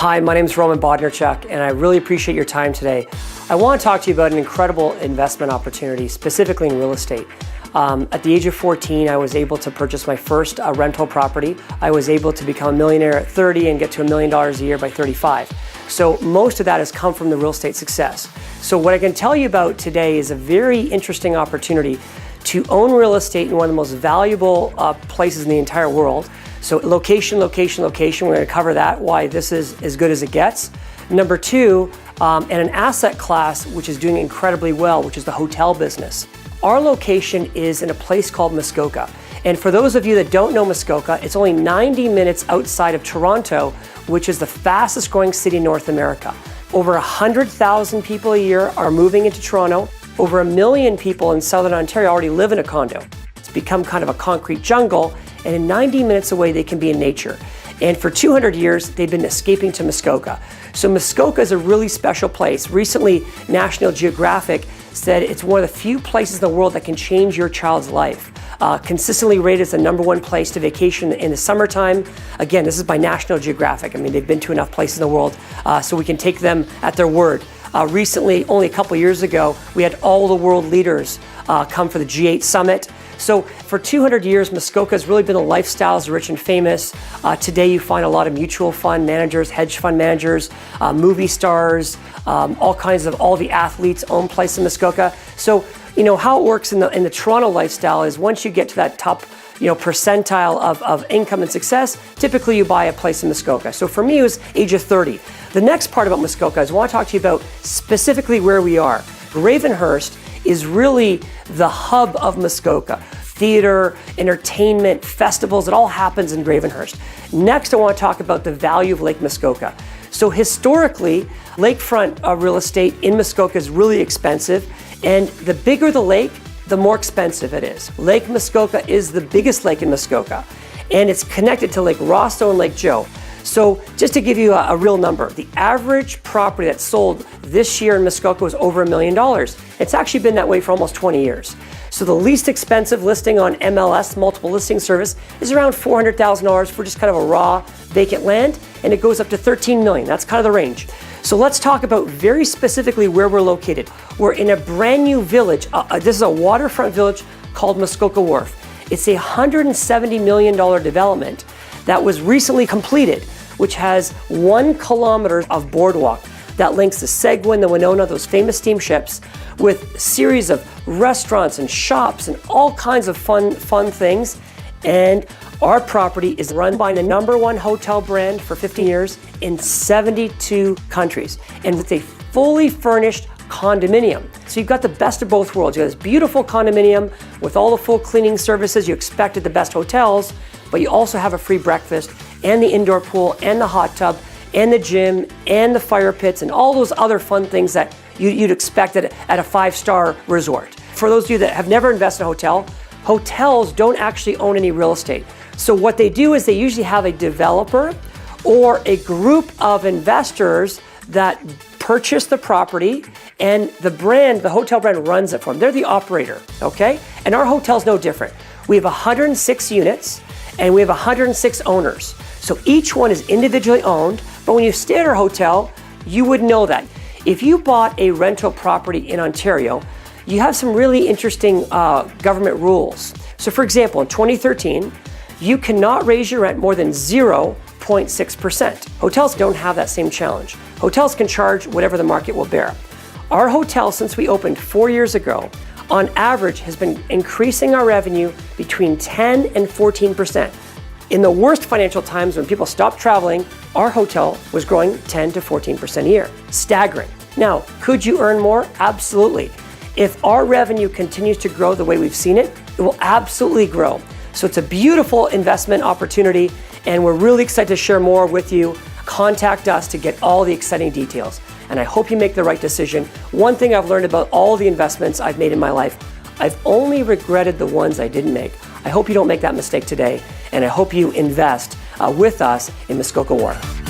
Hi, my name is Roman Bodnarchuk, and I really appreciate your time today. I want to talk to you about an incredible investment opportunity, specifically in real estate. At the age of 14, I was able to purchase my first rental property. I was able to become a millionaire at 30 and get to $1 million a year by 35. So most of that has come from the real estate success. So what I can tell you about today is a very interesting opportunity to own real estate in one of the most valuable places in the entire world. So location, location, location, we're going to cover that, why this is as good as it gets. Number two, and an asset class which is doing incredibly well, which is the hotel business. Our location is in a place called Muskoka. And for those of you that don't know Muskoka, it's only 90 minutes outside of Toronto, which is the fastest growing city in North America. Over 100,000 people a year are moving into Toronto. Over 1 million people in Southern Ontario already live in a condo. It's become kind of a concrete jungle, and in 90 minutes away they can be in nature. And for 200 years, they've been escaping to Muskoka. So Muskoka is a really special place. Recently, National Geographic said it's one of the few places in the world that can change your child's life. Consistently rated as the #1 place to vacation in the summertime. Again, this is by National Geographic. I mean, they've been to enough places in the world, so we can take them at their word. Recently, only a couple years ago, we had all the world leaders come for the G8 summit. So for 200 years, Muskoka has really been the lifestyles rich and famous. Today you find a lot of mutual fund managers, hedge fund managers, movie stars, all the athletes own place in Muskoka. So, you know, how it works in the Toronto lifestyle is once you get to that top, percentile of income and success, typically you buy a place in Muskoka. So for me, it was age of 30. The next part about Muskoka is I want to talk to you about specifically where we are. Gravenhurst is really the hub of Muskoka. Theater, entertainment, festivals, it all happens in Gravenhurst. Next, I want to talk about the value of Lake Muskoka. So historically, lakefront real estate in Muskoka is really expensive, and the bigger the lake, the more expensive it is. Lake Muskoka is the biggest lake in Muskoka, and it's connected to Lake Rosso and Lake Joe. So just to give you a real number, the average property that sold this year in Muskoka was over $1 million. It's actually been that way for almost 20 years. So the least expensive listing on MLS, multiple listing service, is around $400,000 for just kind of a raw vacant land, and it goes up to $13 million. That's kind of the range. So let's talk about very specifically where we're located. We're in a brand new village. This is a waterfront village called Muskoka Wharf. It's a $170 million development that was recently completed, which has 1 kilometer of boardwalk that links the Seguin, the Winona, those famous steamships, with a series of restaurants and shops and all kinds of fun things. And our property is run by the #1 hotel brand for 15 years in 72 countries. And it's a fully furnished condominium. So you've got the best of both worlds. You have this beautiful condominium with all the full cleaning services you expect at the best hotels, but you also have a free breakfast and the indoor pool and the hot tub and the gym and the fire pits and all those other fun things that you'd expect at a 5-star resort. For those of you that have never invested in a hotel, hotels don't actually own any real estate. So what they do is they usually have a developer or a group of investors that purchase the property, and the hotel brand runs it for them. They're the operator, okay? And our hotel's no different. We have 106 units and we have 106 owners. So each one is individually owned, but when you stay at our hotel, you would know that. If you bought a rental property in Ontario, you have some really interesting government rules. So for example, in 2013, you cannot raise your rent more than 0.6%. Hotels don't have that same challenge. Hotels can charge whatever the market will bear. Our hotel, since we opened 4 years ago, on average has been increasing our revenue between 10 and 14%. In the worst financial times when people stopped traveling, our hotel was growing 10 to 14% a year. Staggering. Now, could you earn more? Absolutely. If our revenue continues to grow the way we've seen it, it will absolutely grow. So it's a beautiful investment opportunity, and we're really excited to share more with you. Contact us to get all the exciting details. And I hope you make the right decision. One thing I've learned about all the investments I've made in my life, I've only regretted the ones I didn't make. I hope you don't make that mistake today, and I hope you invest with us in Muskoka Wharf.